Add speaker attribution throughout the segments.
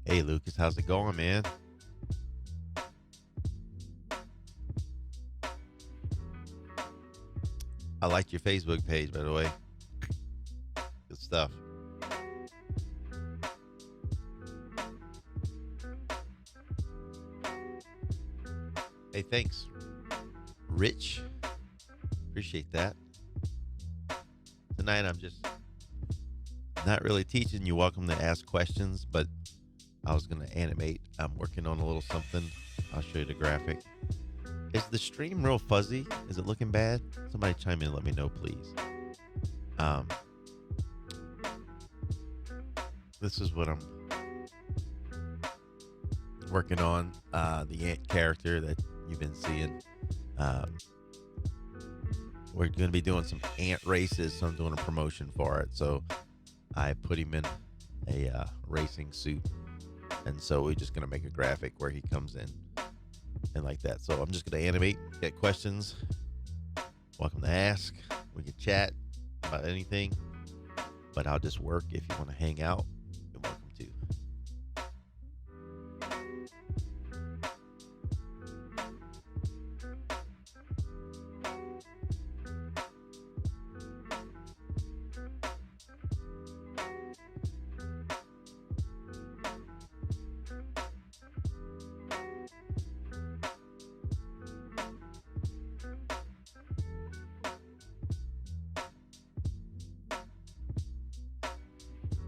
Speaker 1: Hey Lucas, how's it going, man? I liked your Facebook page, by the way. Good stuff. Hey, thanks, Rich. Appreciate that. Tonight, I'm just not really teaching. You're welcome to ask questions, but I was going to animate. I'm working on a little something. I'll show you the graphic. Is the stream real fuzzy? Is it looking bad? Somebody chime in and let me know, please. This is what I'm working on. The ant character that you've been seeing. We're going to be doing some ant races, so I'm doing a promotion for it. So I put him in a racing suit, and so we're just going to make a graphic where he comes in and like that. So I'm just going to animate, get questions. Welcome to ask. We can chat about anything, but I'll just work. If you want to hang out, you're welcome to.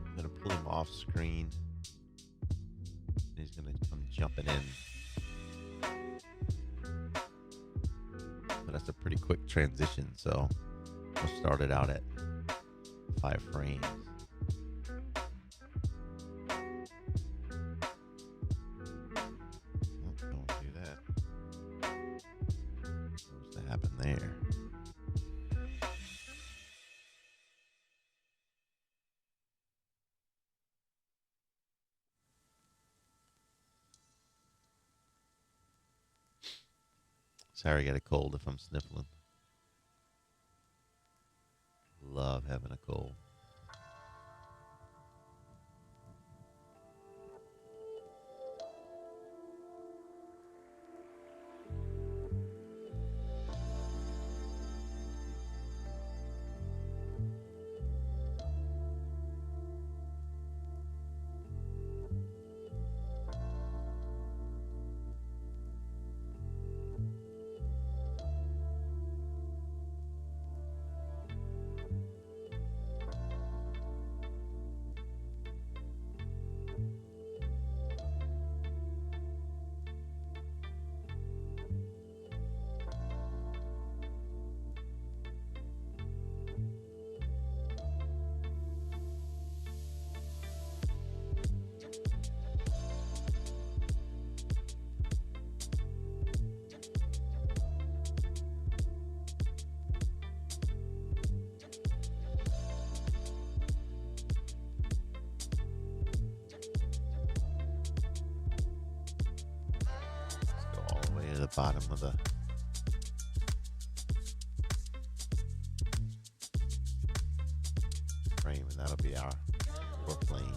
Speaker 1: I'm going to pull him off screen. He's going to come jumping in. But that's a pretty quick transition, so we'll start it out at 5 frames. Oh, don't do that. What's to happen there? Sorry, I got a cold if I'm sniffling. Love having a cold. The bottom of the frame, and that'll be our plane.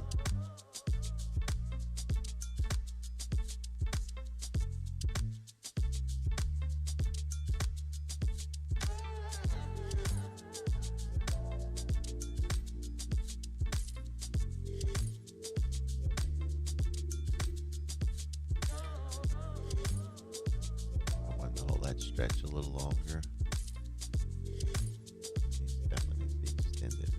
Speaker 1: Stretch a little longer. It definitely needs to be extended.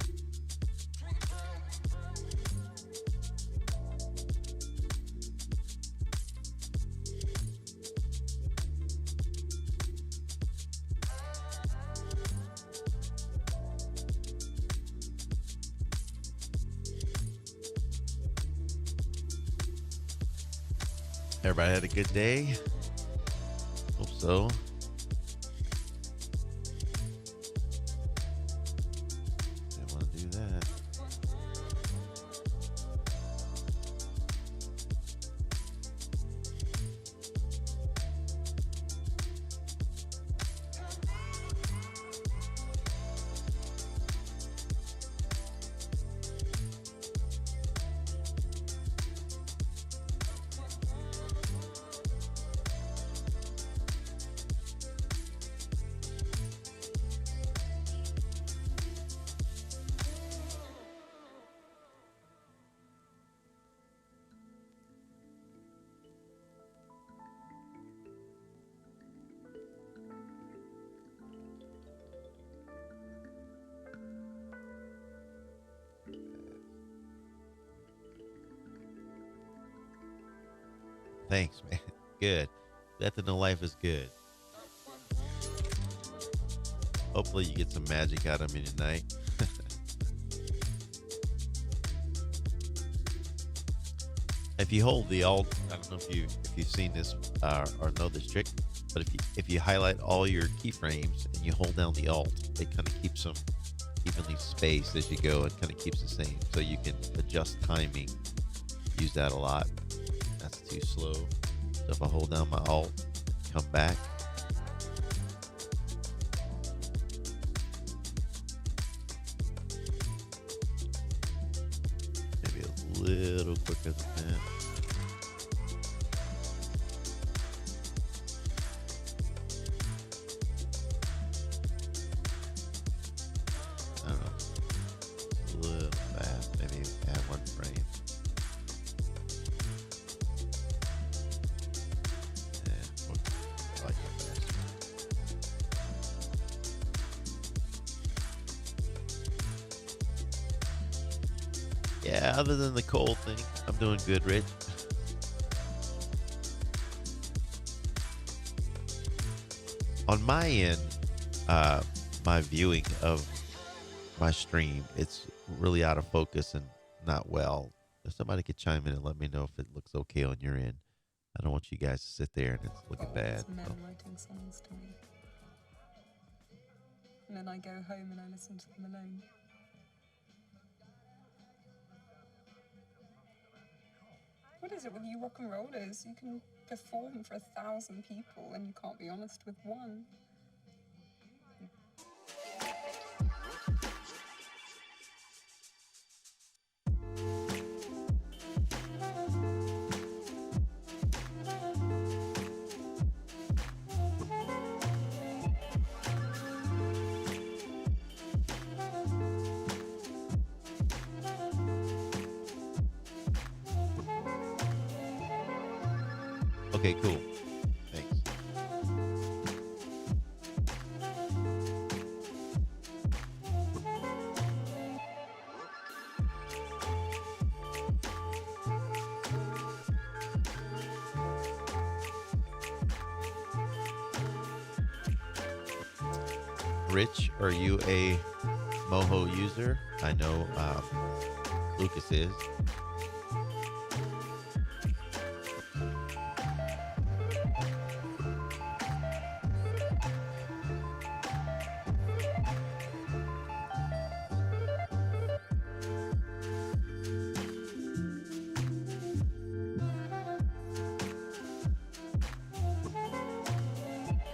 Speaker 1: Everybody had a good day? Hope so. Thanks, man. Good. Glad to know life is good. Hopefully, you get some magic out of me tonight. If you hold the alt, I don't know if you've seen this or know this trick, but if you highlight all your keyframes and you hold down the alt, it kind of keeps them evenly spaced as you go. It kind of keeps the same, so you can adjust timing. Use that a lot. That's too slow. So if I hold down my alt, come back. Maybe a little quicker than that. I don't know. A little fast. Maybe add one frame. I like it faster. Yeah, other than the cold thing, I'm doing good, Rich. On my end, my viewing of my stream, it's really out of focus and not well. If somebody could chime in and let me know if it looks okay on your end. I don't want you guys to sit there and it's looking bad.
Speaker 2: Men writing songs to me. And then I go home and I listen to them alone. What is it with you rock and rollers? You can perform for 1,000 people and you can't be honest with one.
Speaker 1: Okay, cool. Thanks. Rich, are you a Moho user? I know Lucas is.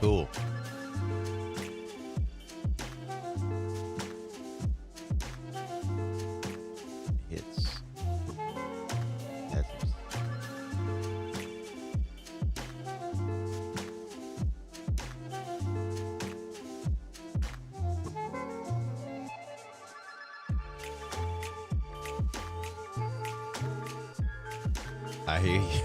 Speaker 1: Cool. Hits. That's I hear you.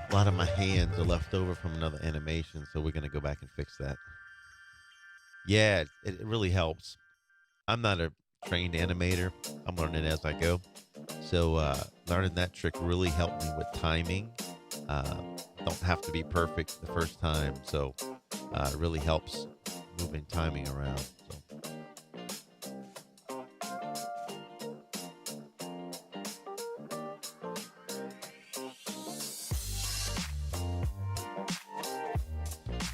Speaker 1: A lot of my hands are left over from another animation, so we're going to go back and fix that. Yeah, it really helps. I'm not a trained animator. I'm learning as I go. So learning that trick really helped me with timing. Don't have to be perfect the first time, so it really helps moving timing around. So.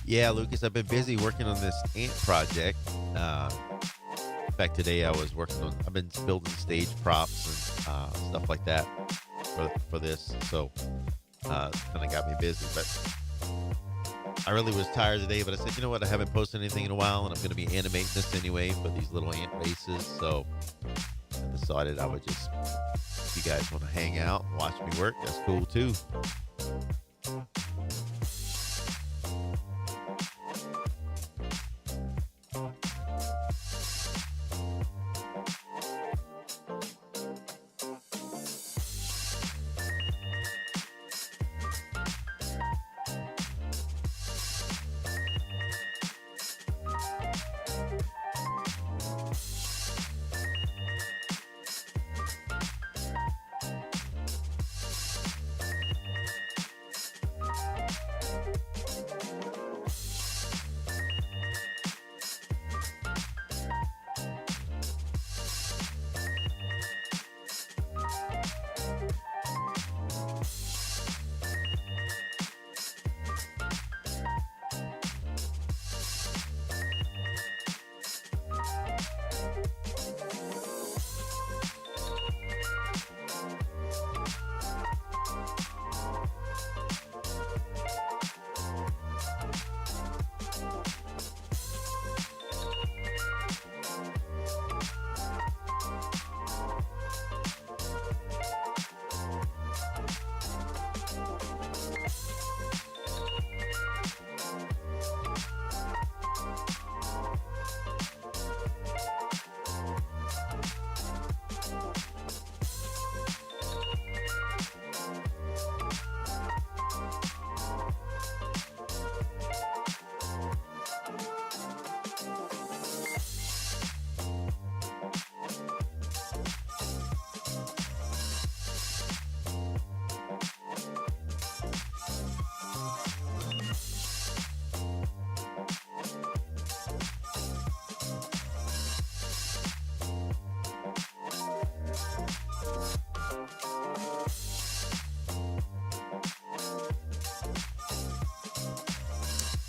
Speaker 1: Yeah, Lucas, I've been busy working on this ant project. In fact, today I've been building stage props and stuff like that for this. So kind of got me busy. But I really was tired today, but I said, you know what? I haven't posted anything in a while, and I'm going to be animating this anyway for these little ant races. So I decided I would just, if you guys want to hang out and watch me work, that's cool too.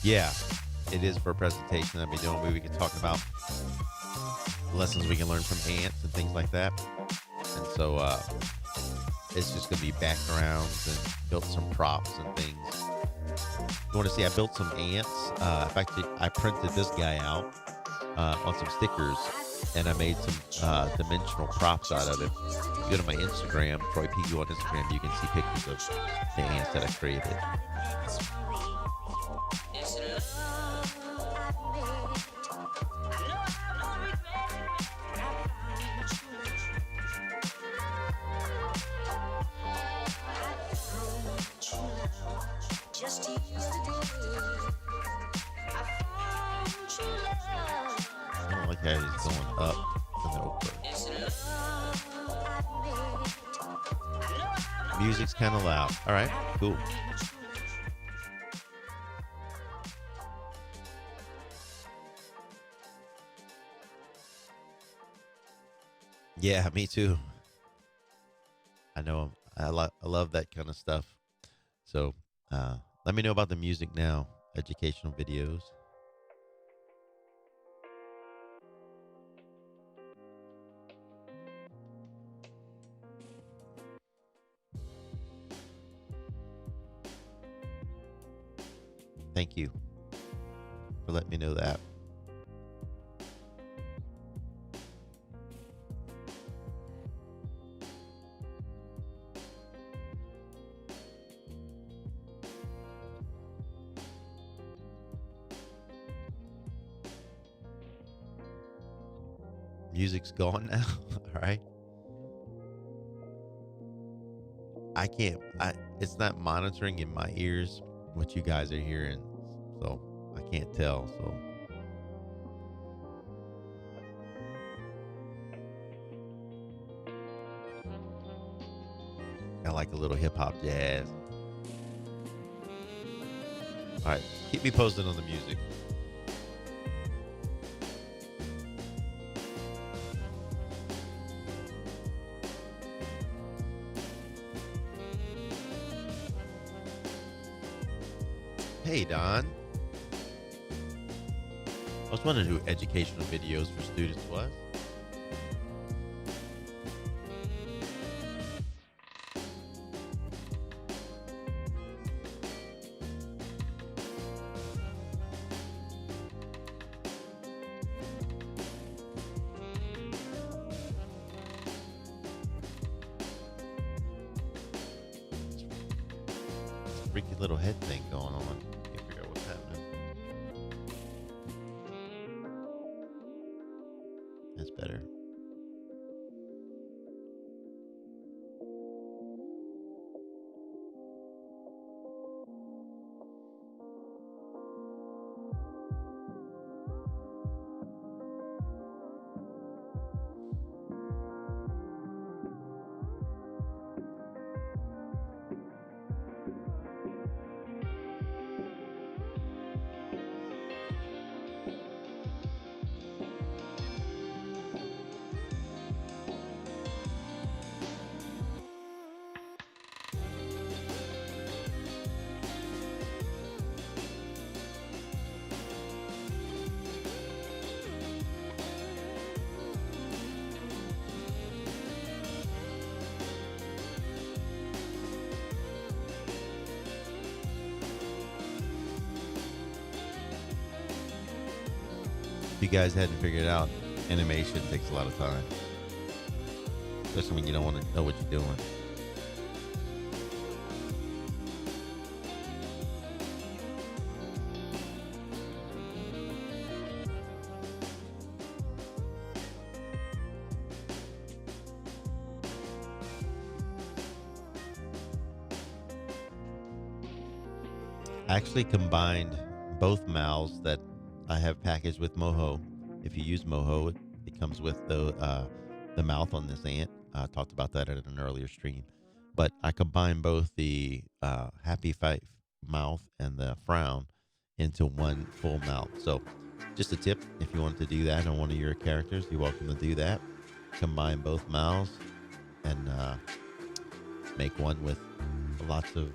Speaker 1: Yeah, it is for a presentation that I'll be doing where we can talk about lessons we can learn from ants and things like that. And so it's just going to be backgrounds and built some props and things. You want to see, I built some ants. In fact, I printed this guy out on some stickers, and I made some dimensional props out of it. If you go to my Instagram, Troy Picou on Instagram, you can see pictures of the ants that I created. I don't like how he's going up and over. Music's kind of loud. All right, cool. Yeah, me too. I know. I love that kind of stuff. So let me know about the music now. Educational videos. Thank you for letting me know that. Music's gone now. All right. I can't. It's not monitoring in my ears what you guys are hearing, so I can't tell. So I like a little hip hop jazz. All right, keep me posted on the music. Hey, Don. I was wondering who educational videos for students was. freaky little head thing going on. Can't figure out what's happening. That's better. If you guys hadn't figured it out, animation takes a lot of time, especially when you don't want to know what you're doing. I actually combined both mouths that I have packaged with Moho. If you use Moho, it comes with the mouth on this ant. I talked about that at an earlier stream. But I combined both the happy face mouth and the frown into one full mouth. So just a tip, if you wanted to do that on one of your characters, you're welcome to do that. Combine both mouths and make one with lots of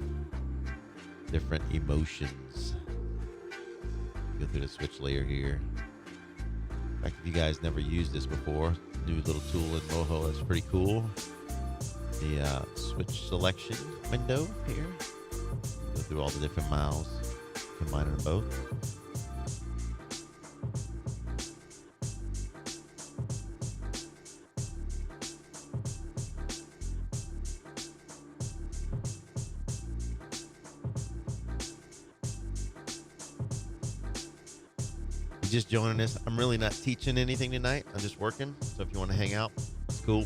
Speaker 1: different emotions. Go through the switch layer here. In fact, if you guys never used this before, new little tool in Moho is pretty cool. The switch selection window here. Go through all the different mouths, combine them both. Just joining us. I'm really not teaching anything tonight. I'm just working. So if you want to hang out, it's cool.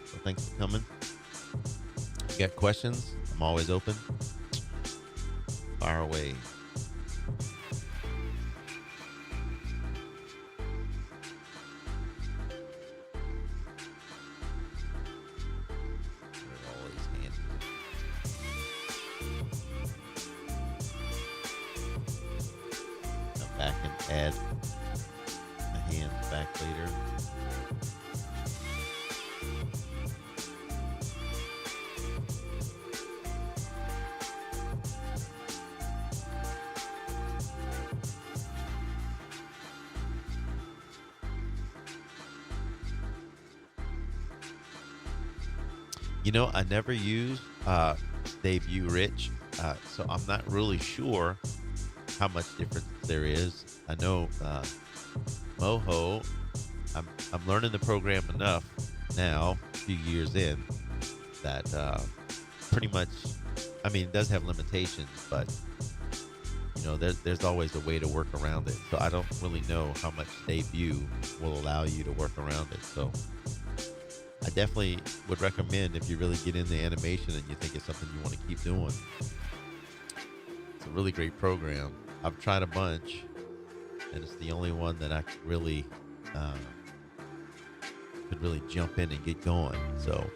Speaker 1: So thanks for coming. If you got questions, I'm always open. Fire away. Back and add the hands back later. You know, I never use Debut Rich, so I'm not really sure how much difference there is. I know Moho, I'm learning the program enough now, a few years in, that pretty much, I mean, it does have limitations, but you know, there's always a way to work around it. So I don't really know how much Debut will allow you to work around it. So I definitely would recommend, if you really get into animation and you think it's something you want to keep doing, it's a really great program. I've tried a bunch, and it's the only one that I could really jump in and get going. So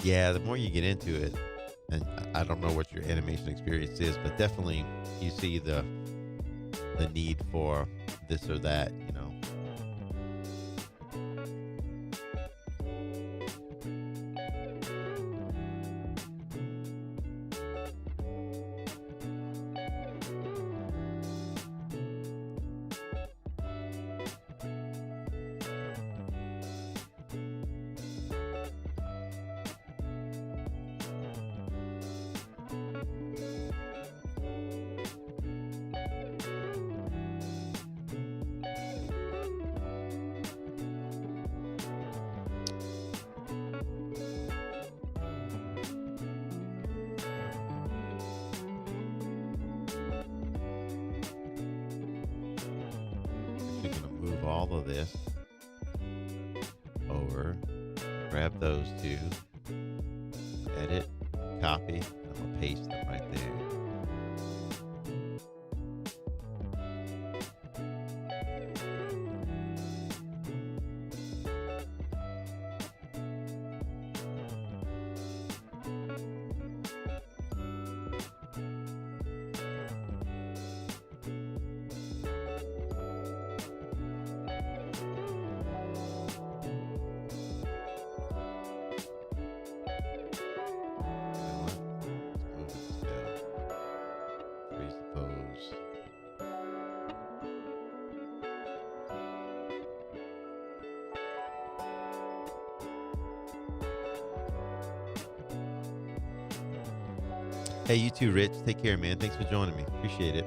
Speaker 1: Yeah, the more you get into it, and I don't know what your animation experience is, but definitely you see the need for this or that. You know. We're gonna move all of this over, grab those two, edit, copy, and I'm gonna paste them right there. Let's move this down. Freeze the pose. Hey, you too, Rich. Take care, man. Thanks for joining me. Appreciate it.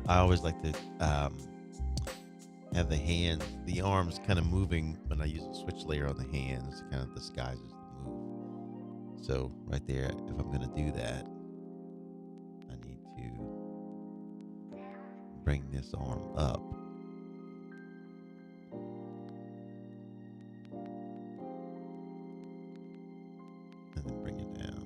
Speaker 1: I always like to have the hands, the arms kind of moving when I use a switch layer on the hands, kind of disguises the move. So right there, if I'm going to do that, I need to bring this arm up. And then bring it down.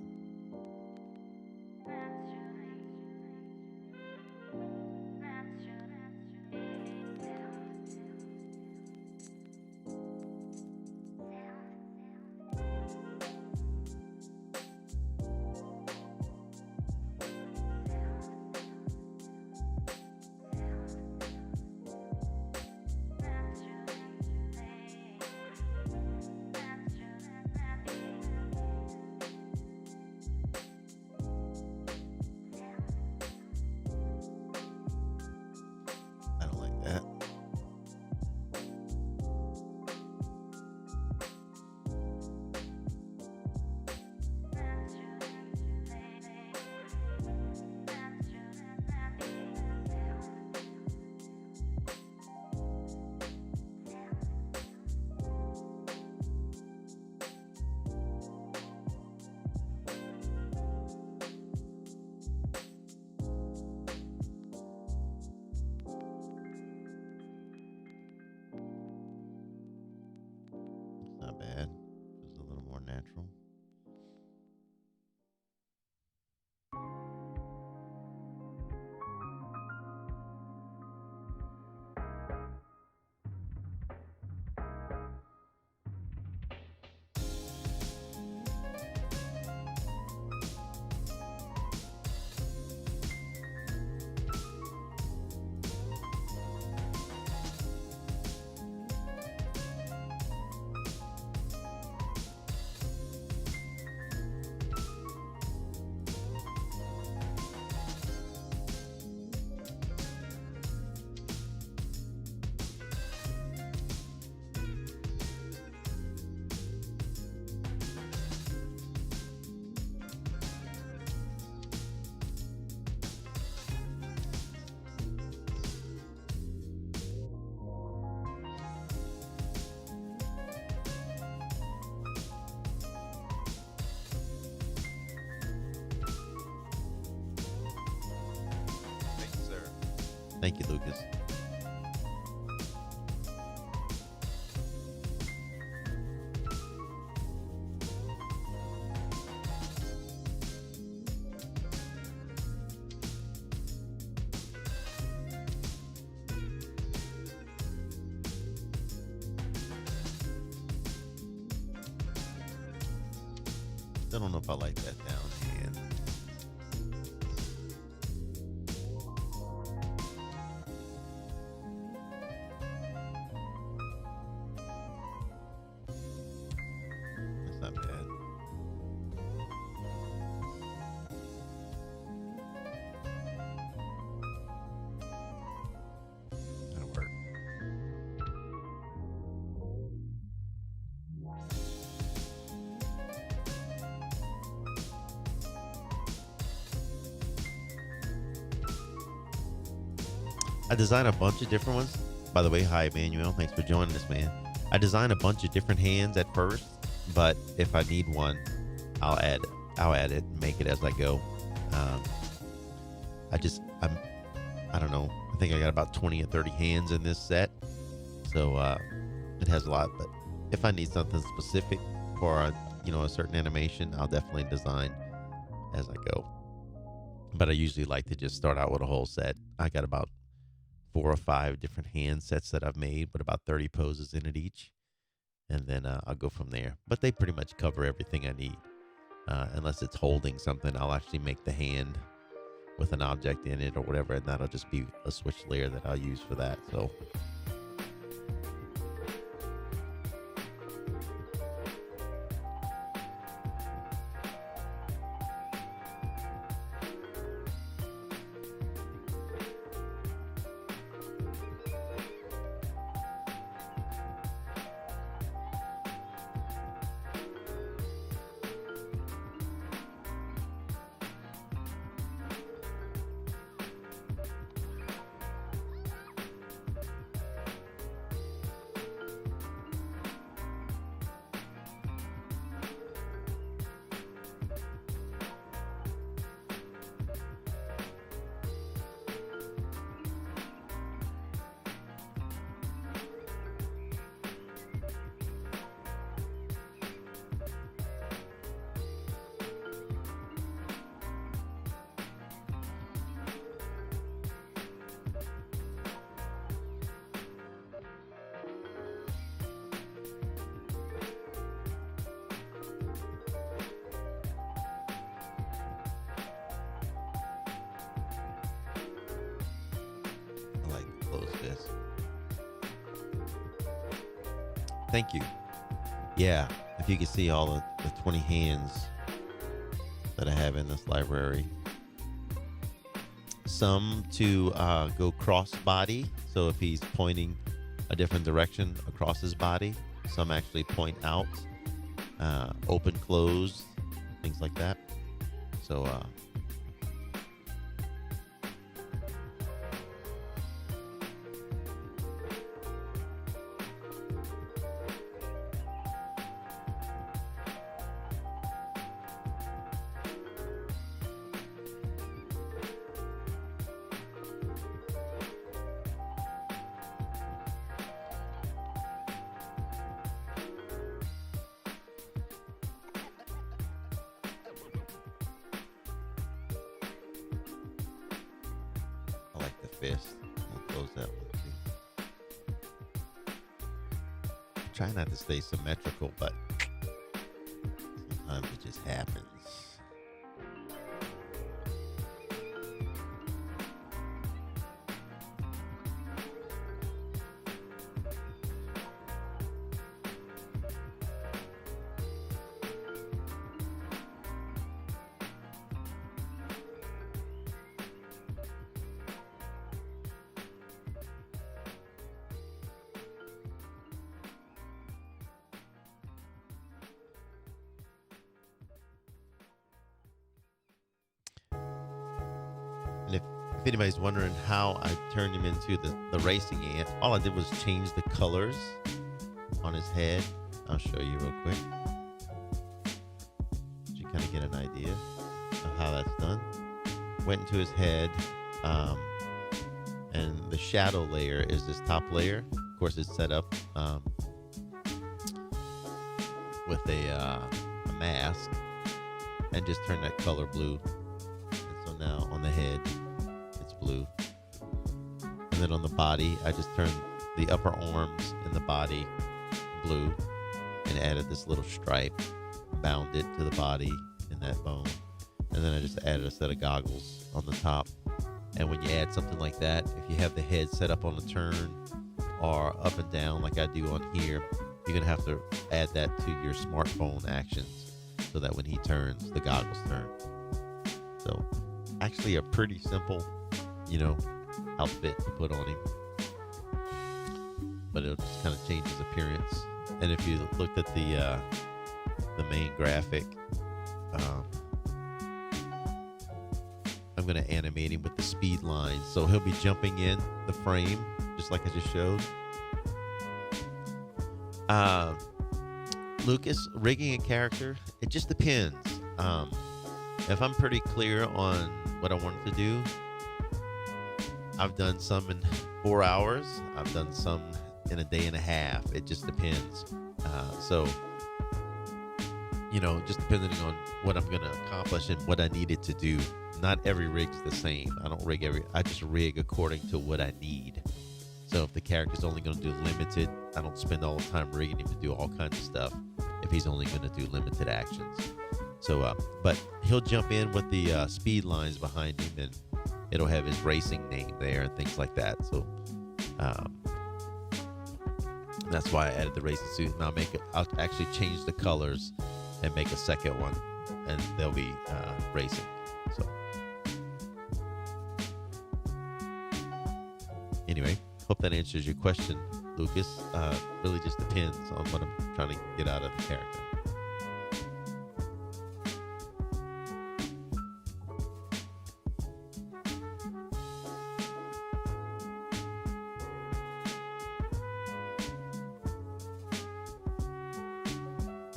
Speaker 1: I don't like that. It's not bad. It's a little more natural. Thank you, sir. Thank you, Lucas. Still don't know if I like that down hand. That's not bad. That'll work. I design a bunch of different ones. By the way, hi Emmanuel, thanks for joining us, man. I design a bunch of different hands at first, but if I need one, I'll add it and make it as I go. I don't know. I think I got about 20 or 30 hands in this set, so it has a lot. But if I need something specific for a certain animation, I'll definitely design as I go. But I usually like to just start out with a whole set. I got about 4 or 5 different hand sets that I've made with about 30 poses in it each. And then I'll go from there. But they pretty much cover everything I need. Unless it's holding something, I'll actually make the hand with an object in it or whatever. And that'll just be a switch layer that I'll use for that. So Thank you. Yeah, if you can see all the 20 hands that I have in this library. Some to go cross body, so if he's pointing a different direction across his body. Some actually point out, open, close, things like that. So I like the fist. I'll close that one too. Try not to stay symmetrical, but sometimes it just happens. And if anybody's wondering how I turned him into the racing ant, all I did was change the colors on his head. I'll show you real quick, so you kind of get an idea of how that's done. Went into his head, and the shadow layer is this top layer. Of course, it's set up with a mask, and just turn that color blue. And so now on the head, it's blue. And then on the body, I just turned the upper arms and the body blue, and added this little stripe, bound it to the body in that bone. And then I just added a set of goggles on the top. And when you add something like that, if you have the head set up on a turn or up and down like I do on here, you're going to have to add that to your smartphone actions so that when he turns, the goggles turn. So actually a pretty simple, outfit to put on him. But it'll just kind of change his appearance. And if you looked at the main graphic, I'm going to animate him with the speed lines. So he'll be jumping in the frame, just like I just showed. Lucas, rigging a character, it just depends. If I'm pretty clear on what I want to do, I've done some in 4 hours. I've done some in a day and a half. It just depends. So, just depending on what I'm going to accomplish and what I needed to do. Not every rig's the same. I just rig according to what I need. So if the character's only going to do limited, I don't spend all the time rigging him to do all kinds of stuff if he's only going to do limited actions. So, but he'll jump in with the speed lines behind him, and it'll have his racing name there and things like that. So that's why I added the racing suit. And I'll actually change the colors and make a second one, and they'll be racing. So anyway, hope that answers your question, Lucas. Really just depends on what I'm trying to get out of the character.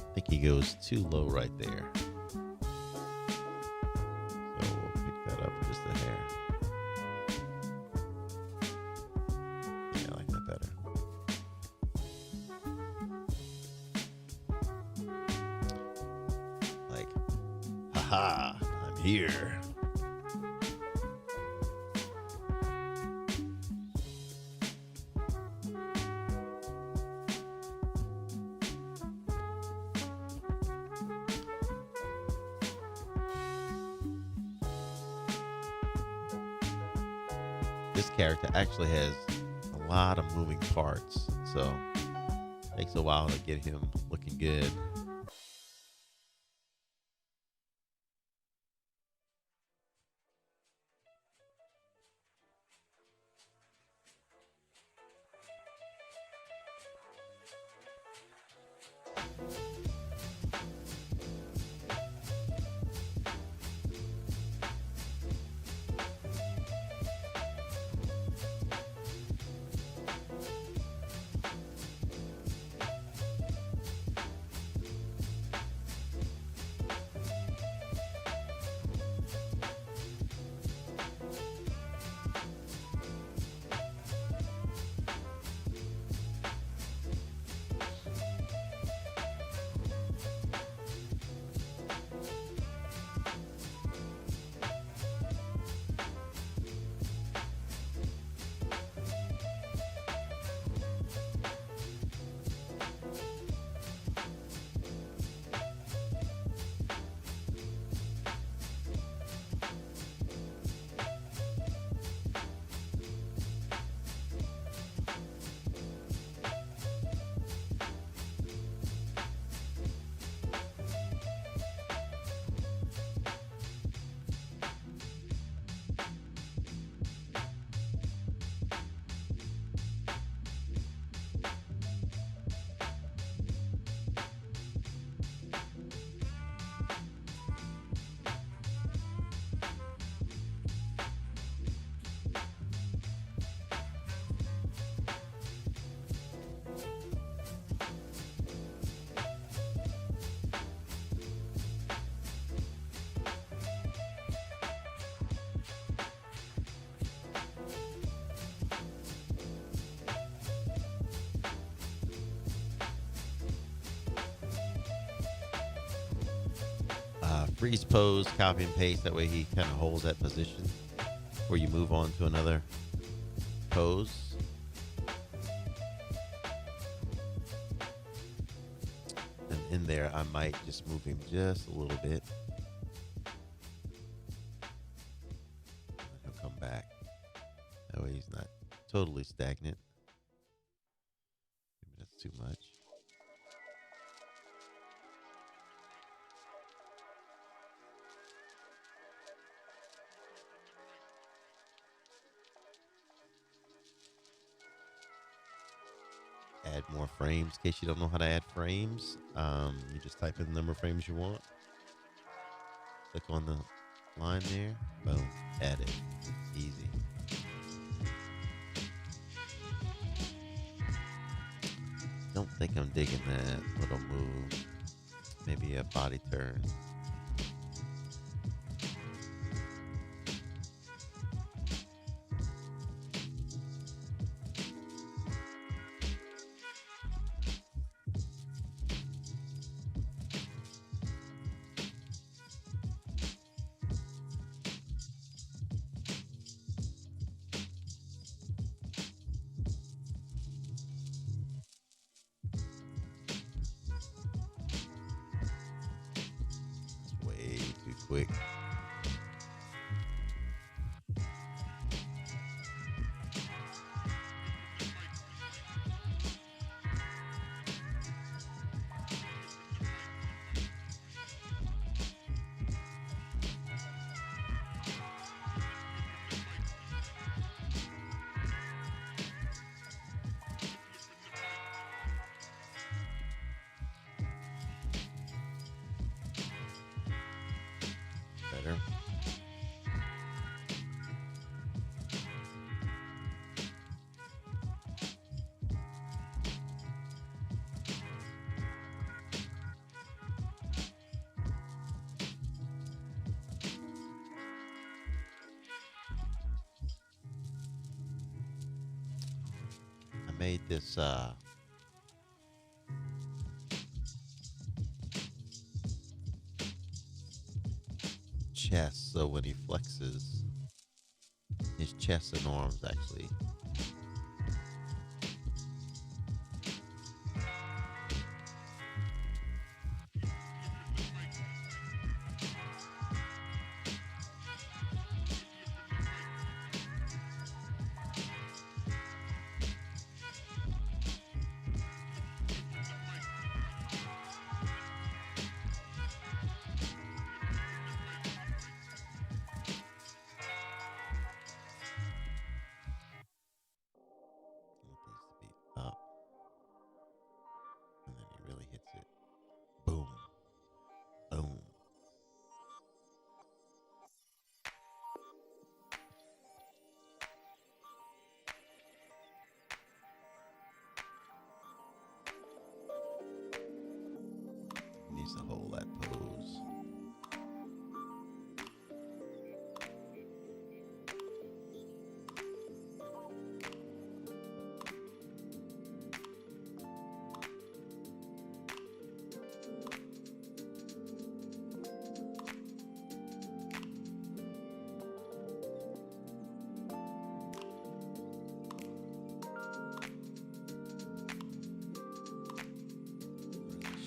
Speaker 1: I think he goes too low right there. So we'll pick that up just a hair. Yeah, I like that better. Like, haha, I'm here. This character actually has a lot of moving parts, so Takes a while to get him looking good. Freeze pose, copy and paste. That way he kind of holds that position before you move on to another pose. And in there, I might just move him just a little bit. He'll come back. That way he's not totally stagnant. Maybe that's too much. Add more frames. In case you don't know how to add frames, you just type in the number of frames you want. Click on the line there. Boom. Add it. Easy. Don't think I'm digging that little move. Maybe a body turn. Quick. Better. I made this chest, so when he flexes, his chest and arms actually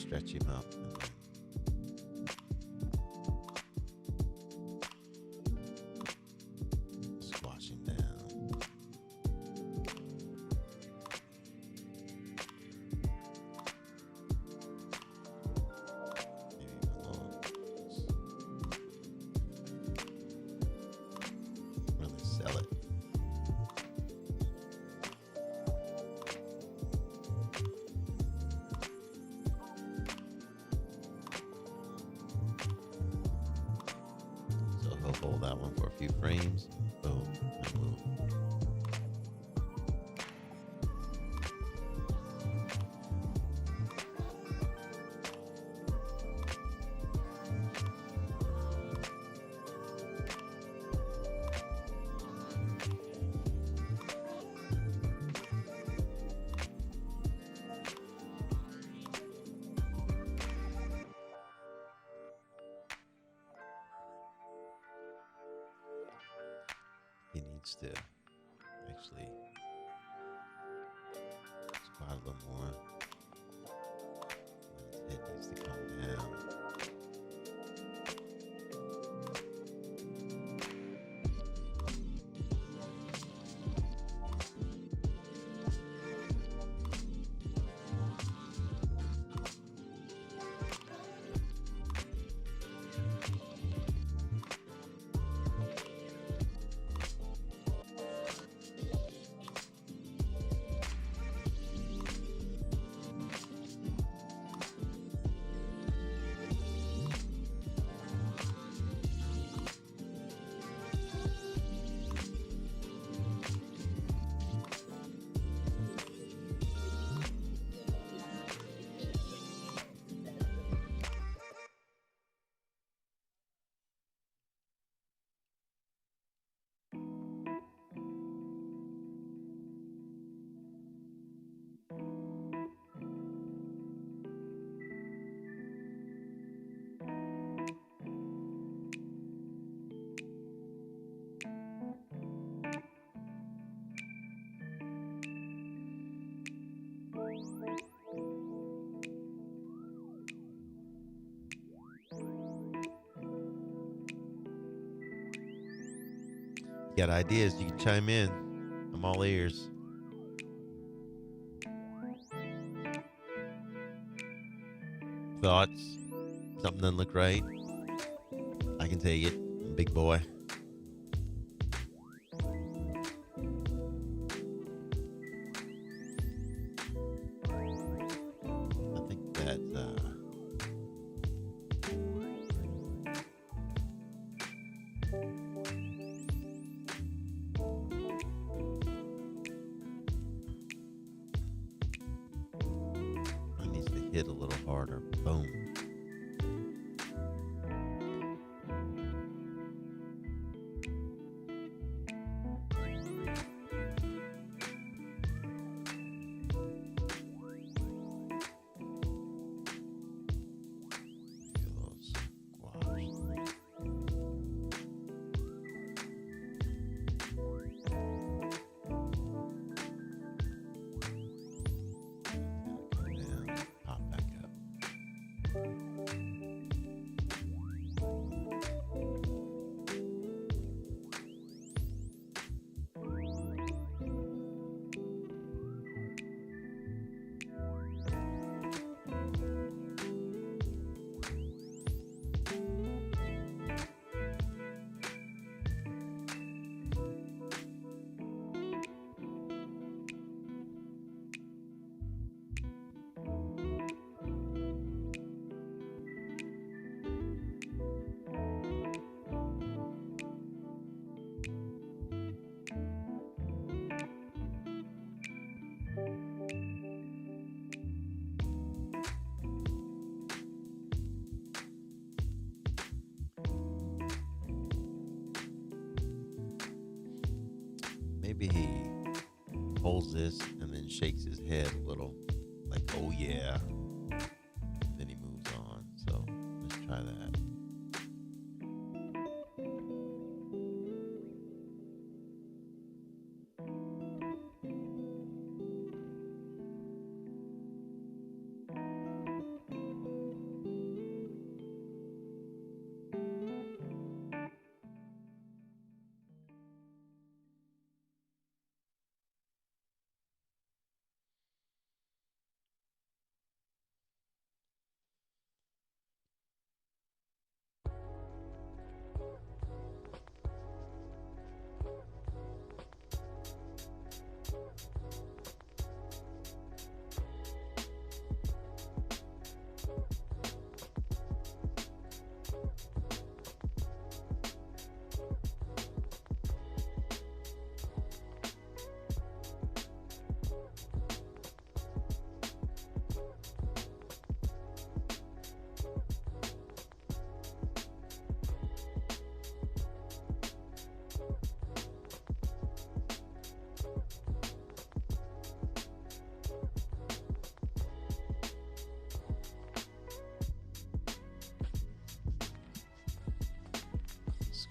Speaker 1: stretch him up. And then squash him down. Maybe even a little. Really sell it. So he'll hold that one for a few frames. Boom, and move. He needs to actually squat a little more. And his head needs to come down. Got ideas, you can chime in. I'm all ears. Thoughts? Something doesn't look right? I can take it. I'm a big boy. I think that it needs to hit a little harder. Boom. Maybe a little squash. Come down, pop back up. Maybe he holds this and then shakes his head a little, like, oh yeah. Then he moves on. So let's try that.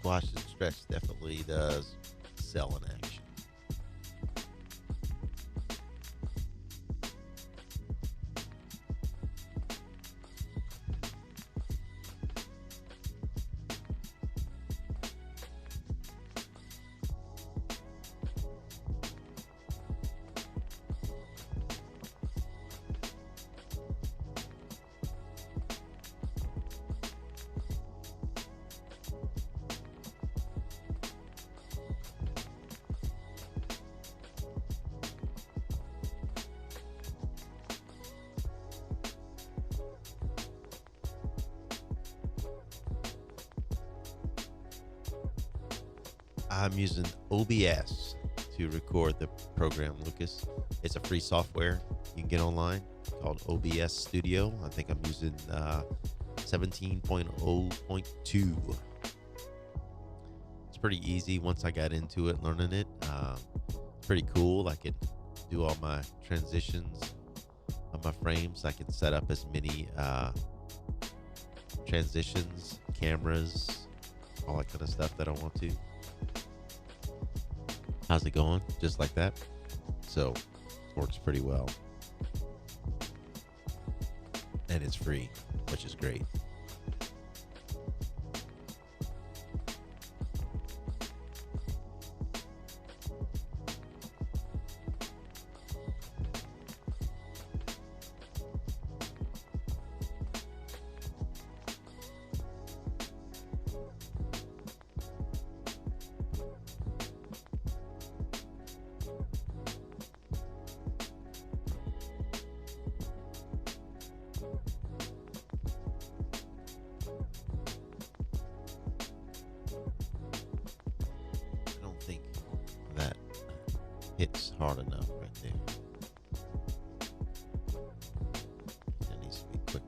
Speaker 1: squash and stretch definitely does sell in action. I'm using OBS to record the program, Lucas. It's a free software you can get online called OBS Studio. I think I'm using 17.0.2. It's pretty easy once I got into it, learning it. Pretty cool. I could do all my transitions on my frames. I can set up as many transitions, cameras, all that kind of stuff that I want to. How's it going? Just like that. So, works pretty well. And it's free, which is great. I don't think that hits hard enough right there. That needs to be quicker.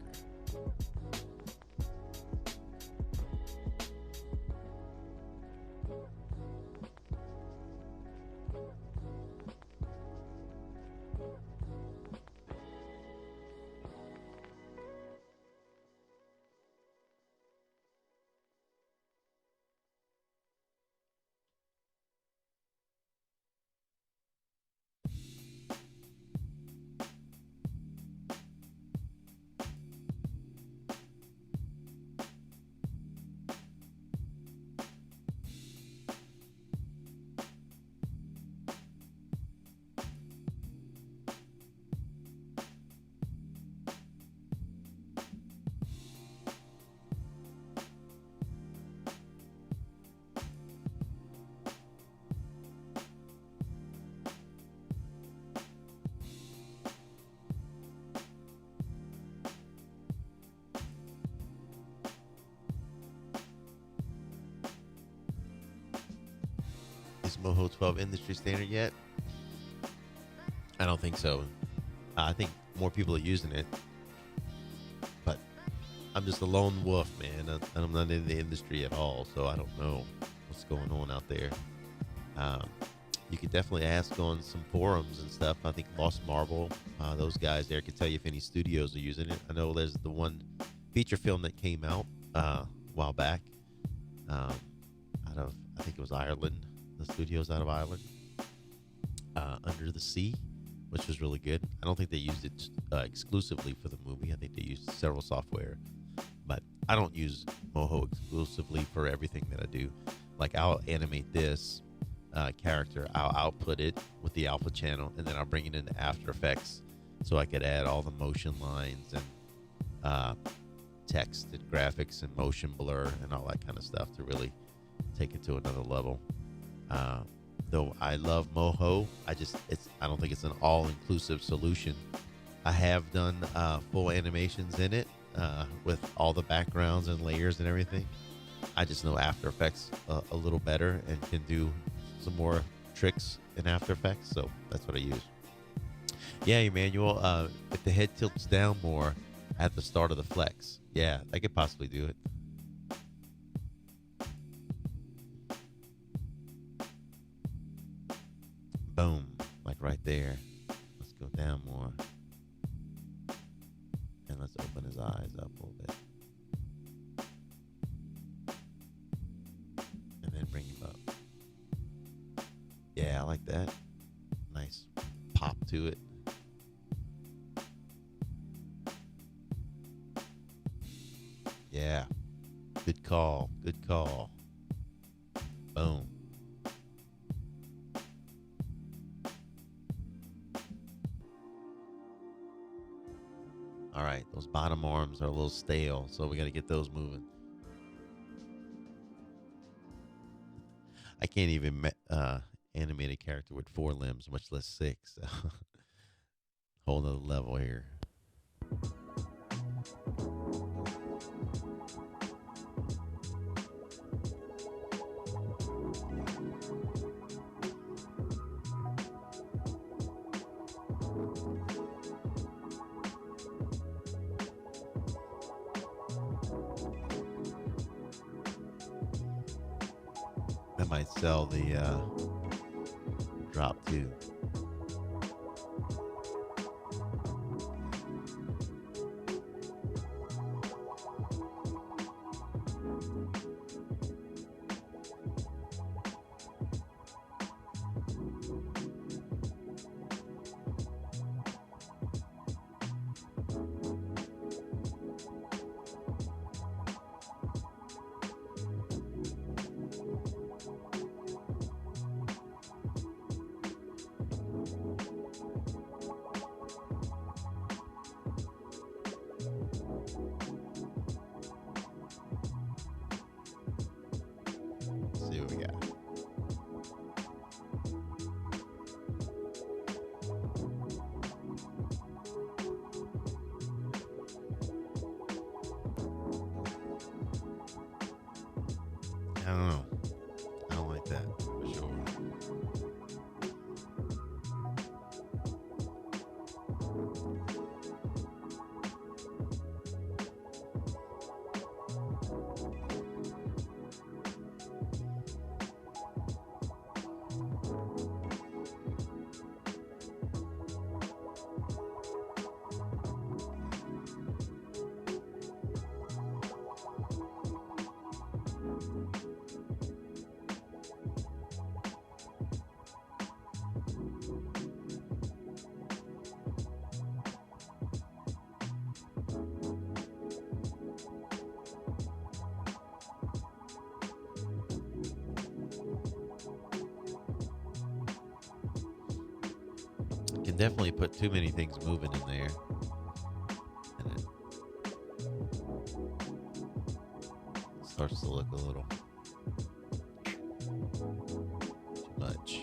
Speaker 1: Is Moho 12 industry standard yet? I don't think so. I think more people are using it, but I'm just a lone wolf, man. I'm not in the industry at all, so I don't know what's going on out there. You could definitely ask on some forums and stuff. I think Lost Marble, those guys there could tell you if any studios are using it. I know there's the one feature film that came out a while back out of, I think it was Ireland, the studios out of Ireland, Under the Sea, which was really good. I don't think they used it exclusively for the movie. I think they used several software, but I don't use Moho exclusively for everything that I do. Like, I'll animate this character, I'll output it with the alpha channel, and then I'll bring it into After Effects so I could add all the motion lines and text and graphics and motion blur and all that kind of stuff to really take it to another level. Though I love Moho, I don't think it's an all-inclusive solution. I have done full animations in it with all the backgrounds and layers and everything. I just know After Effects a little better and can do some more tricks in After Effects, so that's what I use. Yeah, Emmanuel, if the head tilts down more at the start of the flex, yeah, I could possibly do it. Boom, like right there. Let's go down more. And let's open his eyes up a little bit. like that. Nice pop to it. Yeah. Good call. Good call. Boom. All right, those bottom arms are a little stale, so we got to get those moving. I can't even animate a character with 4 limbs, much less 6. Whole nother level here. I might sell the drop too. Let's see what we got. I don't know. I don't like that for sure. Can definitely put too many things moving in there. And it starts to look a little too much.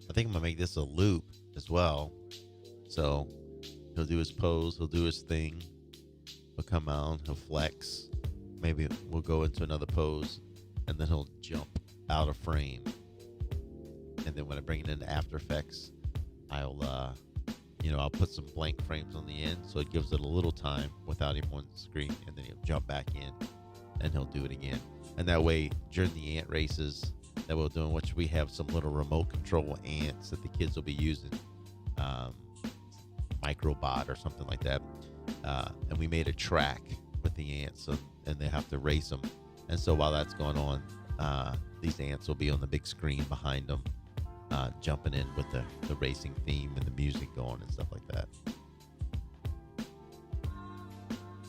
Speaker 1: I think I'm gonna make this a loop as well. So he'll do his pose, he'll do his thing, he'll come out, he'll flex. Maybe we'll go into another pose, and then he'll jump out of frame. And then when I bring it into After Effects, I'll I'll put some blank frames on the end, so it gives it a little time without him on the screen, and then he'll jump back in, and he'll do it again. And that way, during the ant races that we're doing, which we have some little remote control ants that the kids will be using, microbot or something like that, and we made a track with the ants, and they have to race them. And so while that's going on, these ants will be on the big screen behind them, jumping in with the racing theme and the music going and stuff like that.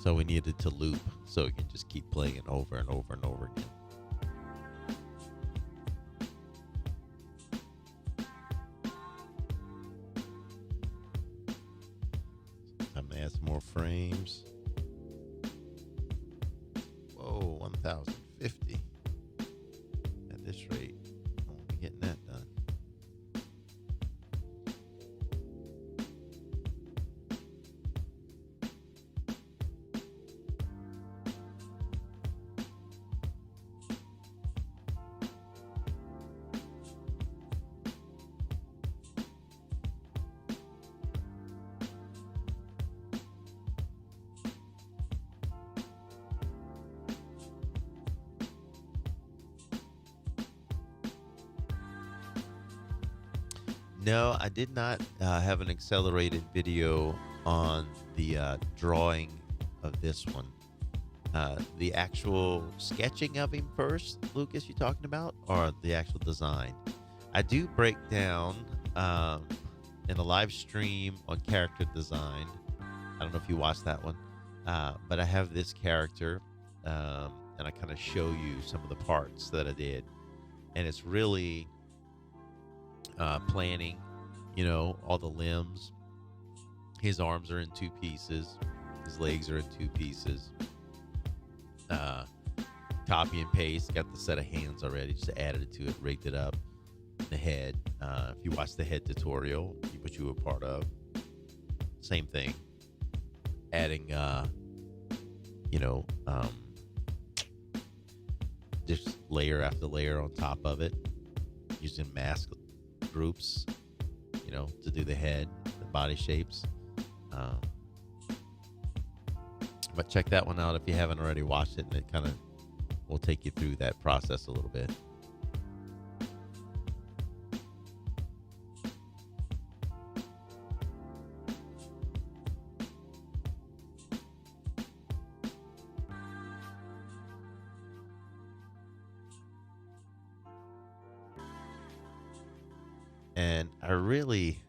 Speaker 1: So we needed to loop so it can just keep playing it over and over and over again. Time to add some more frames. Whoa, 1,050. At this rate, I won't be getting that done. No, I did not have an accelerated video on the drawing of this one. The actual sketching of him first, Lucas, you talking about, or the actual design? I do break down in a live stream on character design. I don't know if you watched that one, but I have this character, and I kind of show you some of the parts that I did, and it's really planning, all the limbs. His arms are in two pieces, his legs are in two pieces. Uh, Copy and paste, got the set of hands already, just added it to it, rigged it up. The head, if you watch the head tutorial, which you were part of, same thing. Adding, you know, um, just layer after layer on top of it, using mask groups, to do the head, the body shapes. Um, but check that one out if you haven't already watched it, and it kind of will take you through that process a little bit. And I really,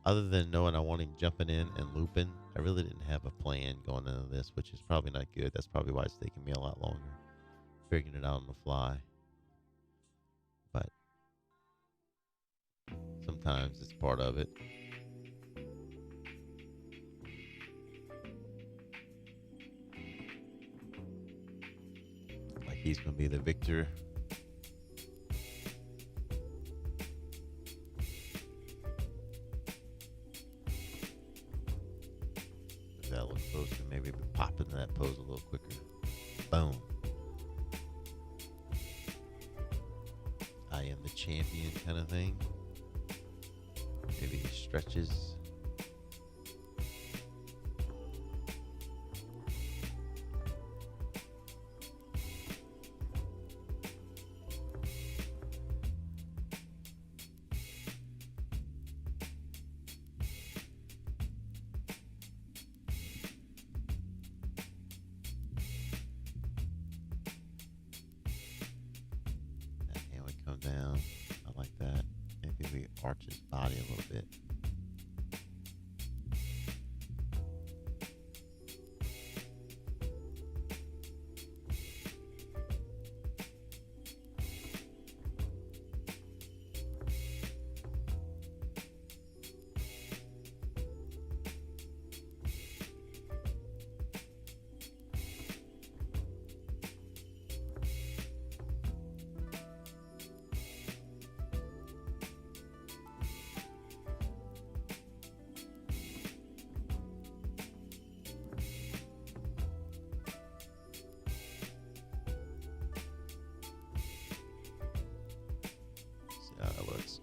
Speaker 1: other than knowing I want him jumping in and looping, I really didn't have a plan going into this, which is probably not good. That's probably why it's taking me a lot longer figuring it out on the fly. But sometimes it's part of it. Like he's going to be the victor. That look closer, maybe pop into that pose a little quicker. Boom. I am the champion kind of thing. Maybe he stretches. Down. I like that. Maybe we arch his body a little bit. See how that looks.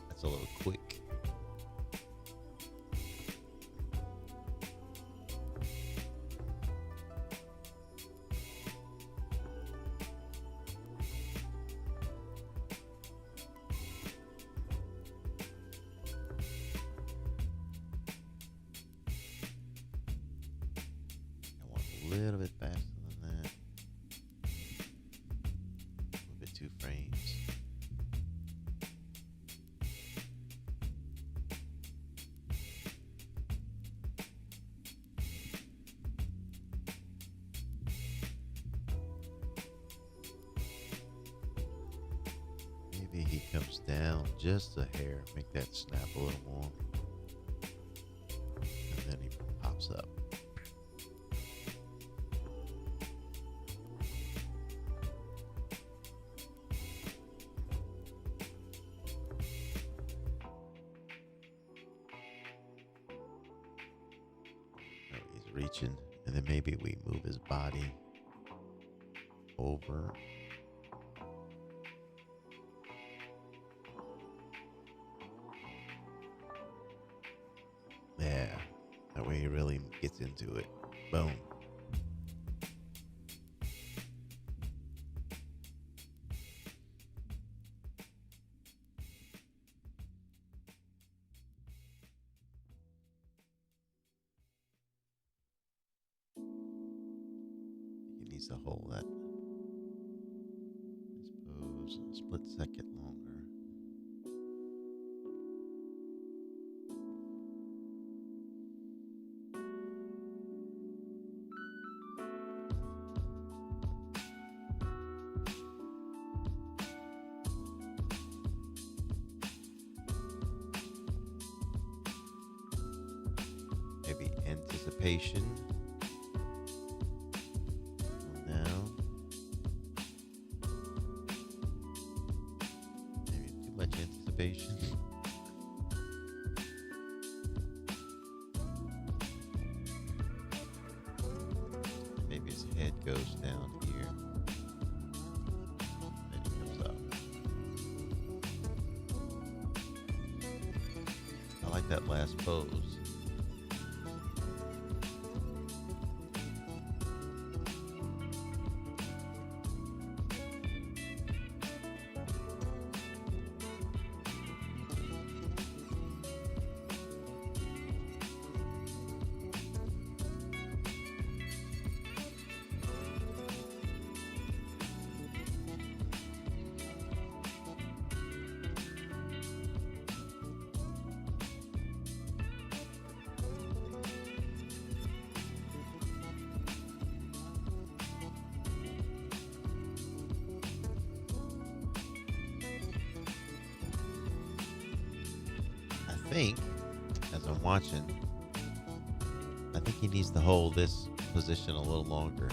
Speaker 1: That's a little quick. A little bit faster than that. A little bit 2 frames. Maybe he comes down just a hair, make that snap a little more. And then he pops up. Reaching, and then maybe we move his body over. Yeah, that way he really gets into it. Boom. needs to hold that, I suppose, a split second longer. Maybe anticipation. Now, maybe too much anticipation. Maybe his head goes down here. Then he comes up. I like that last pose. I think, as I'm watching, I think he needs to hold this position a little longer.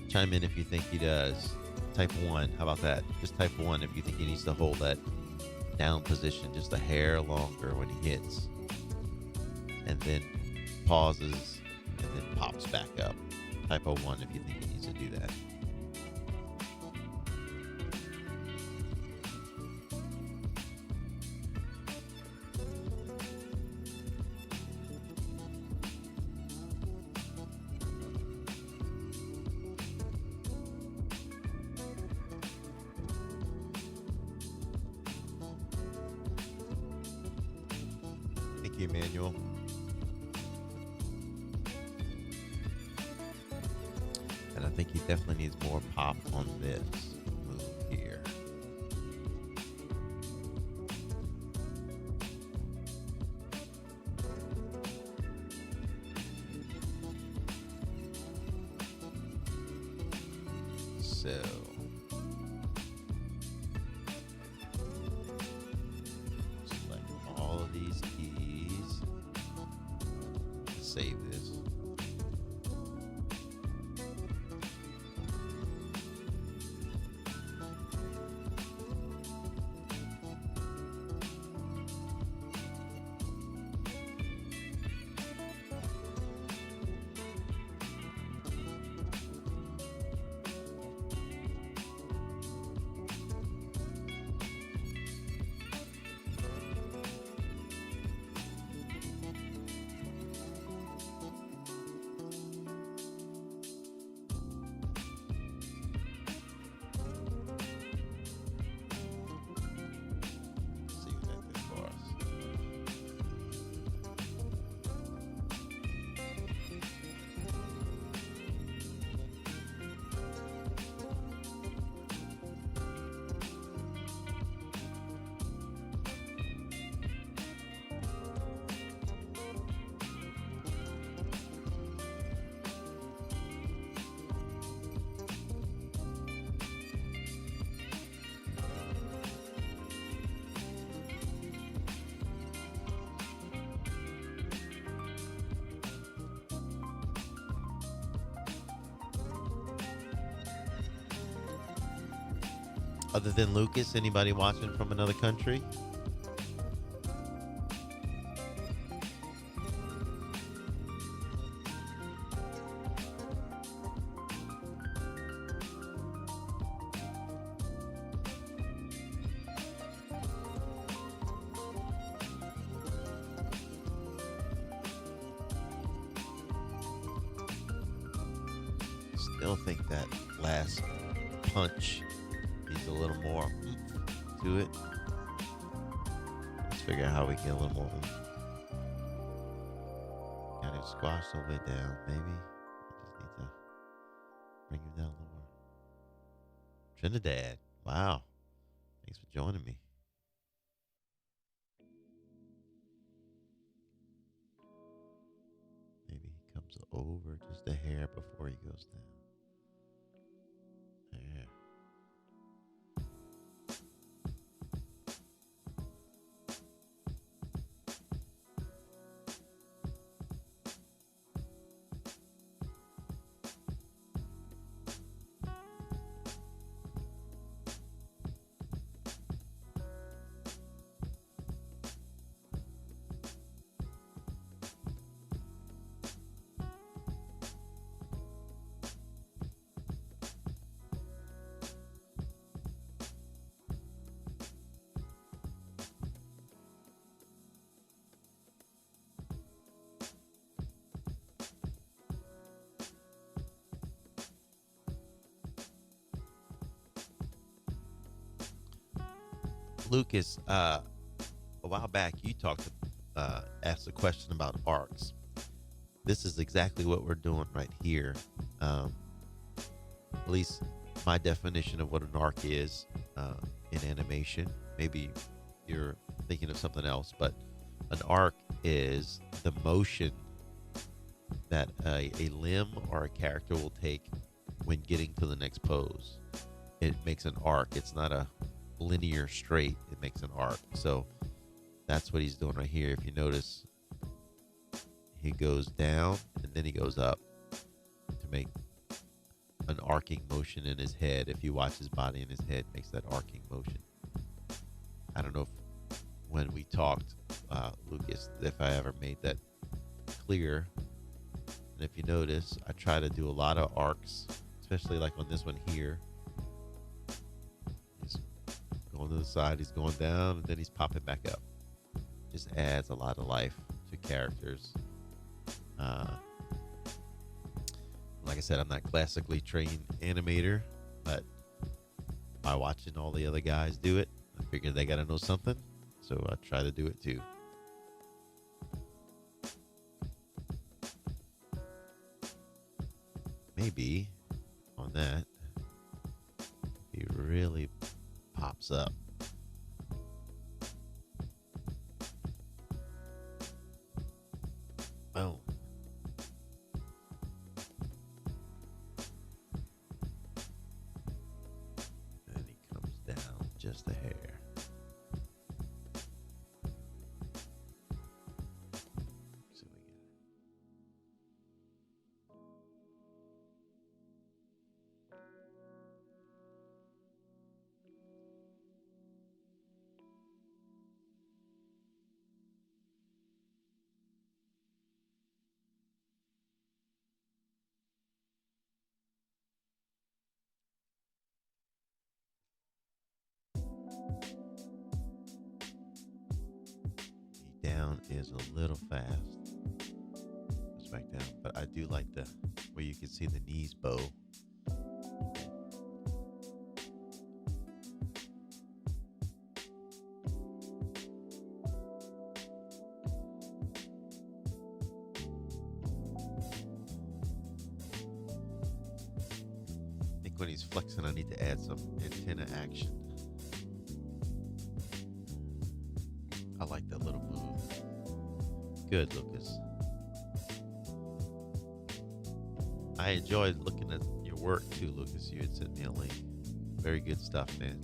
Speaker 1: Chime in if you think he does. Type 1. How about that? Just type 1 if you think he needs to hold that down position just a hair longer when he hits. And then pauses and then pops back up. Type 1 if you think he needs to do that. Thank you, Emmanuel. And I think he definitely needs more pop on this move here. So select all of these keys. Save this. See what that did for us. Other than Lucas, anybody watching from another country? Still think that last punch needs a little more oomph to it. Let's figure out how we get a little more oomph. Got it squashed all the way down, maybe. I just need to bring him down a little more. Trinidad. Wow. Thanks for joining me. Maybe he comes over just a hair before he goes down. There. Lucas, a while back you asked a question about arcs. This is exactly what we're doing right here. At least my definition of what an arc is in animation. Maybe you're thinking of something else, but an arc is the motion that a limb or a character will take when getting to the next pose. It makes an arc. It's not a linear straight. It makes an arc. So that's what he's doing right here. If you notice, he goes down and then he goes up to make an arcing motion in his head. If you watch his body and his head makes that arcing motion. I don't know if when we talked, Lucas, if I ever made that clear. And if you notice, I try to do a lot of arcs, especially like on this one here. He's going to the side, he's going down, and then he's popping back up. Just adds a lot of life to characters. Like I said, I'm not classically trained animator, but by watching all the other guys do it, I figured they got to know something, so I try to do it too. Maybe on that, he really pops up. Boom. And he comes down just a hair. So we get down is a little fast. Goes back down, but I do like the where you can see the knees bow. I think when he's flexing, I need to add some antenna action. I like that little move. Good, Lucas. I enjoyed looking at your work too, Lucas. You had sent me a link. Very good stuff, man.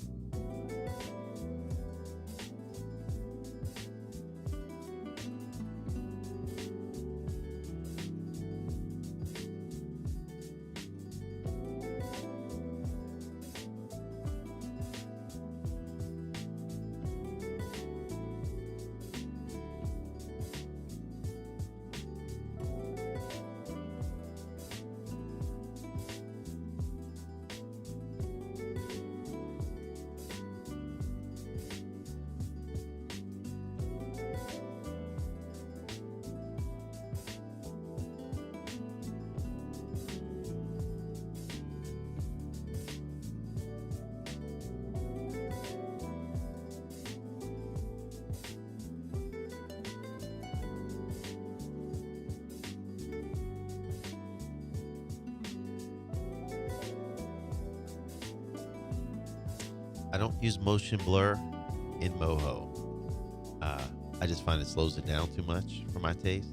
Speaker 1: I don't use motion blur in Moho. Uh, I just find it slows it down too much for my taste.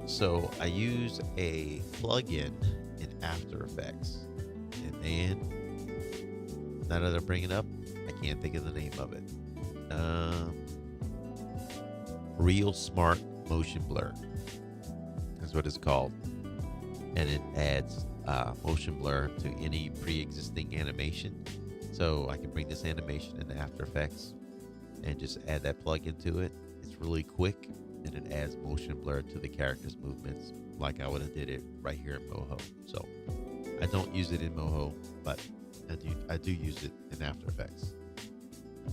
Speaker 1: So I use a plugin in After Effects. And man, now that I bring it up, I can't think of the name of it. Um, Real Smart Motion Blur. That's what it's called. And it adds motion blur to any pre-existing animation. So I can bring this animation into After Effects and just add that plugin to it. It's really quick and it adds motion blur to the character's movements like I would have did it right here in Moho. So I don't use it in Moho, but I do use it in After Effects.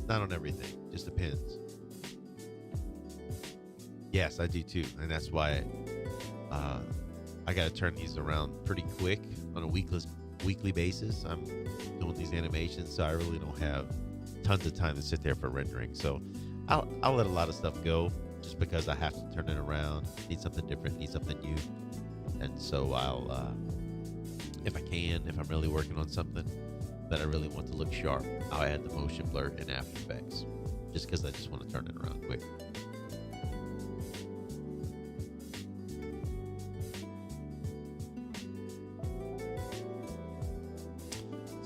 Speaker 1: Not on everything, just depends. Yes, I do too, and that's why I got to turn these around pretty quick on a weekly basis. I'm doing these animations, so I really don't have tons of time to sit there for rendering. So I'll let a lot of stuff go just because I have to turn it around. Need something different, need something new, and so I'll if I can, if I'm really working on something that I really want to look sharp, I'll add the motion blur in After Effects just because I just want to turn it around quick.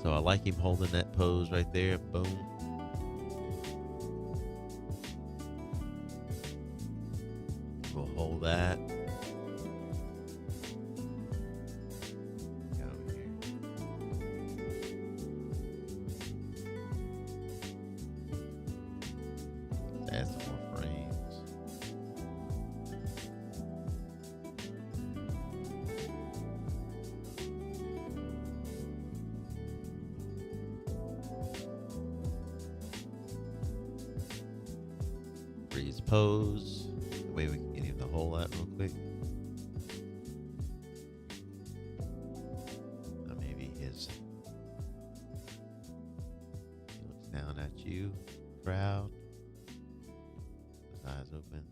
Speaker 1: So I like him holding that pose right there. Boom. We'll hold that. Go over here. Let's add some more frames. Freeze pose. The way we can get him to hold that real quick. Maybe he looks down at you, crowd. His eyes open.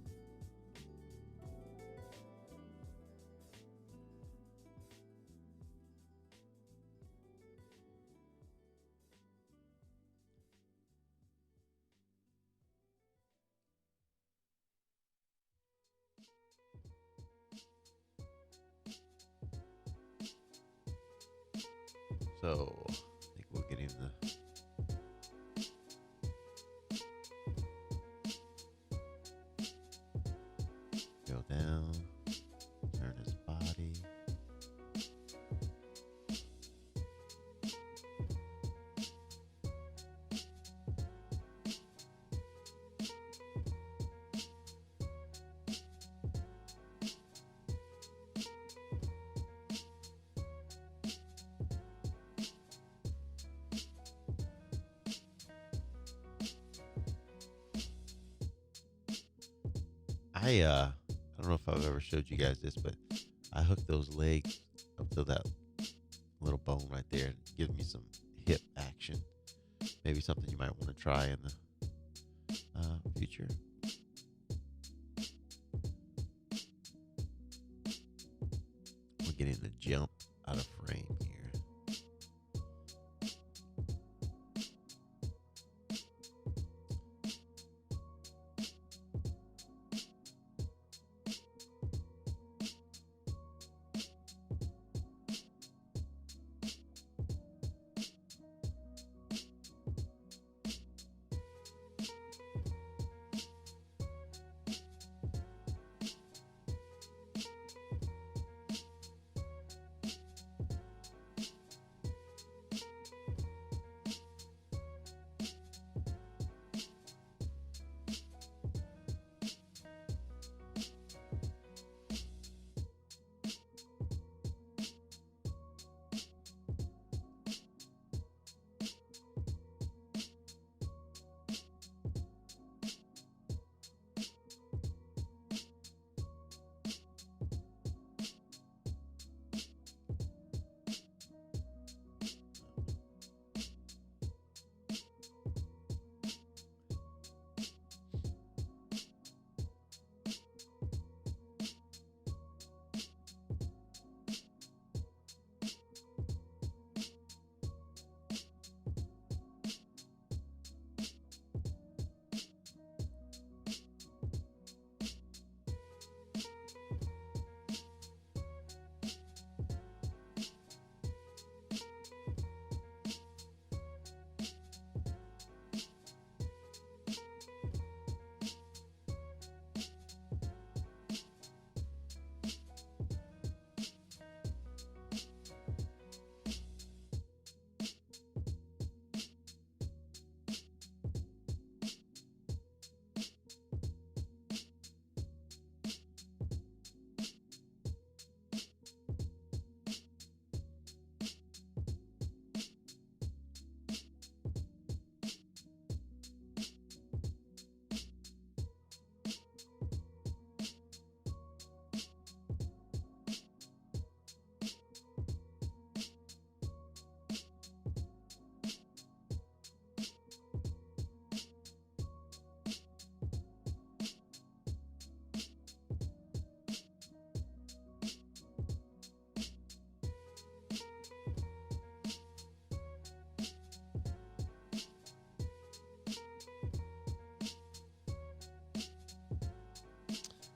Speaker 1: So I think we'll get him the go down, turn his body. I don't know if I've ever showed you guys this, but I hooked those legs up to that little bone right there and give me some hip action. Maybe something you might want to try in the future. We're getting the jump out of frame here.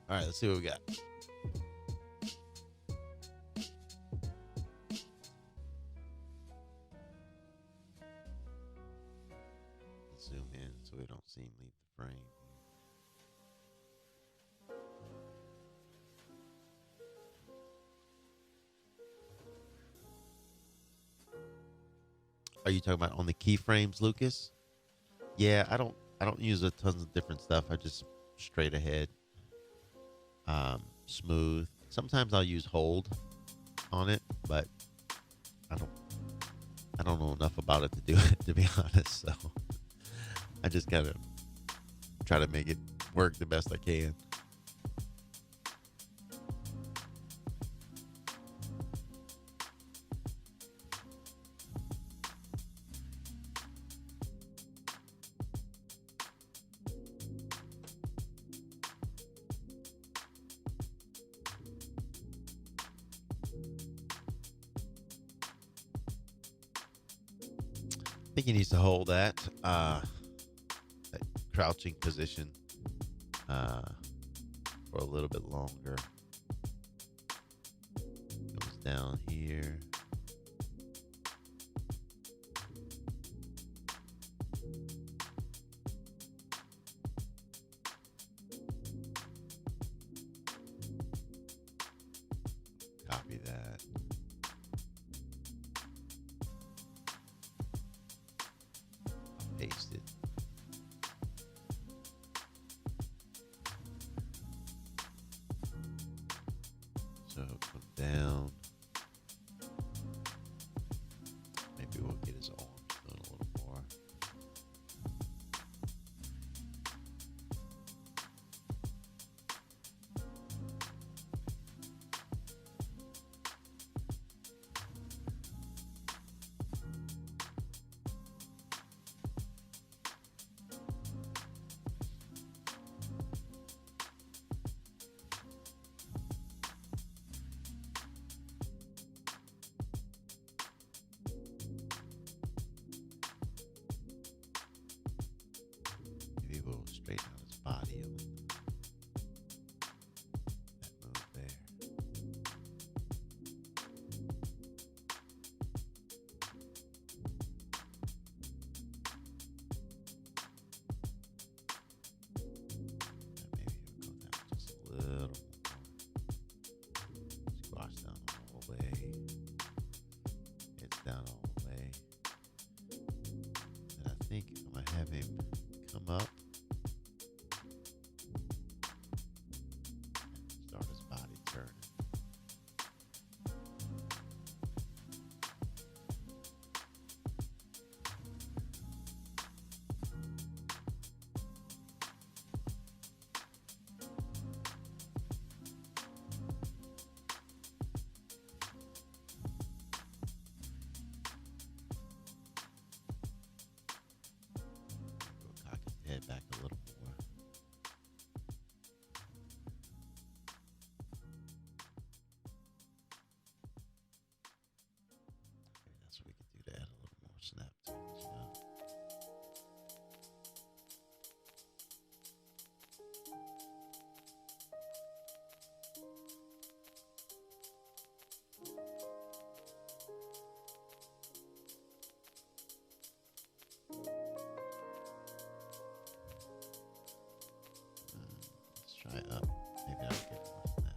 Speaker 1: All right, let's see what we got. Let's zoom in so we don't see him leave the frame. Are you talking about on the keyframes, Lucas? Yeah, I don't use a tons of different stuff. I just straight ahead, smooth. Sometimes I'll use hold on it, but I don't I don't know enough about it to do it, to be honest. So I just gotta try to make it work the best I can. I think he needs to hold that crouching position uh, for a little bit longer. Comes down here. Copy that. I'll paste it. So come down. Maybe we'll get his arms done a little more. Maybe we'll straighten out his body a little. That move there. Maybe we'll go down just a little more. Squash down all the way. It's down all the way. And I think I'm going to have him come up and start his body turning. We'll cock his head back a little more. Maybe that's what we can do to add a little more snap to it as well. Let's try up. Maybe I'll get more snap.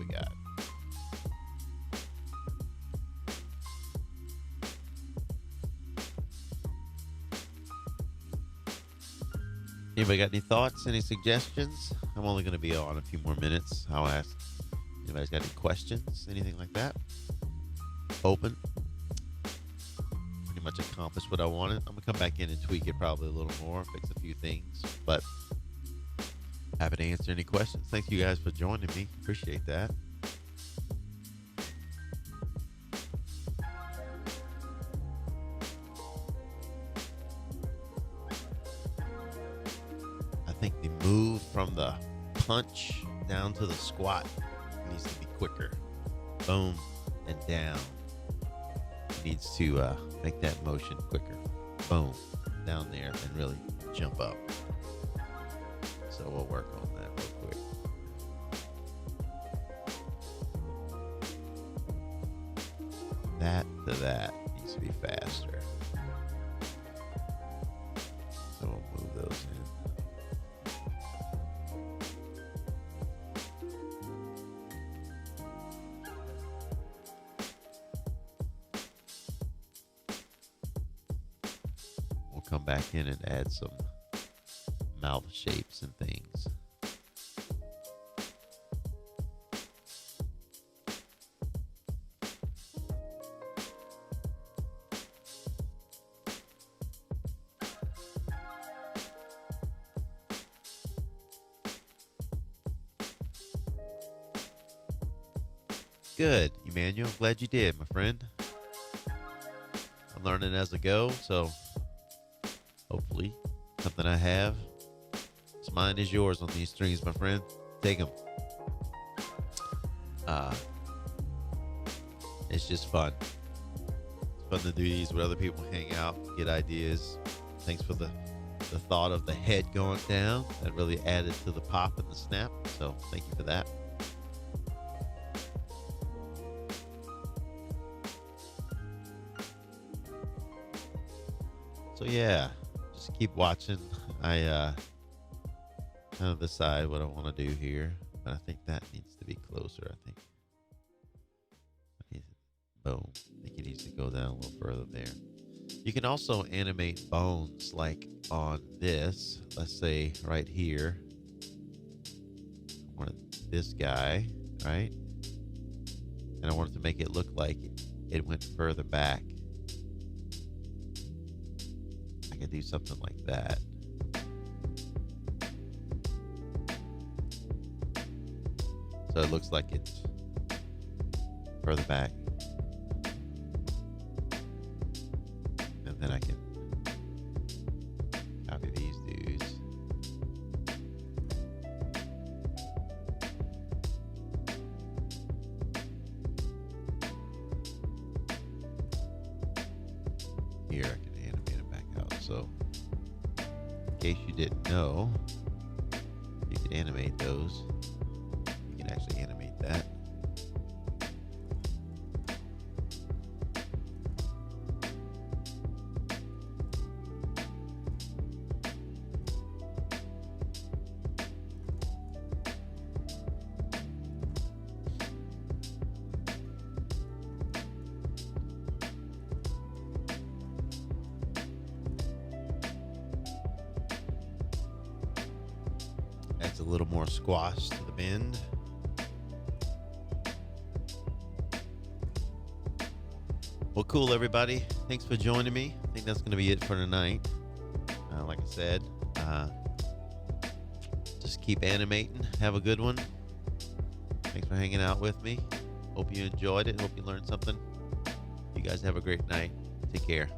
Speaker 1: we got? Anybody got any thoughts, any suggestions? I'm only going to be on a few more minutes. I'll ask anybody's got any questions, anything like that. Open. Pretty much accomplished what I wanted. I'm going to come back in and tweak it probably a little more, fix a few things, but happy to answer any questions. Thank you guys for joining me. Appreciate that. I think the move from the punch down to the squat needs to be quicker. Boom and down. Needs to make that motion quicker. Boom, down there, and really jump up. So we'll work on that real quick. That to that needs to be faster. So we'll move those in. We'll come back in and add some mouth shapes and things. Good, Emmanuel. Glad you did, my friend. I'm learning as I go, so hopefully something I have. It's mine is yours on these streams, my friend. Take them. It's just fun. It's fun to do these with other people, hang out, get ideas. Thanks for the thought of the head going down. That really added to the pop and the snap. So thank you for that. So yeah, just keep watching. I kind of decide what I want to do here, but I think that needs to be closer. I think. Boom. I think it needs to go down a little further there. You can also animate bones like on this. Let's say right here. I wanted this guy, right? And I wanted to make it look like it went further back. I could do something like that. So it looks like it's further back. And then I can copy these dudes. Here I can animate it back out. So in case you didn't know, you can animate those. You can actually animate that. Adds a little more squash to the bend. Well, cool, everybody. Thanks for joining me. I think that's going to be it for tonight. Like I said, just keep animating. Have a good one. Thanks for hanging out with me. Hope you enjoyed it. Hope you learned something. You guys have a great night. Take care.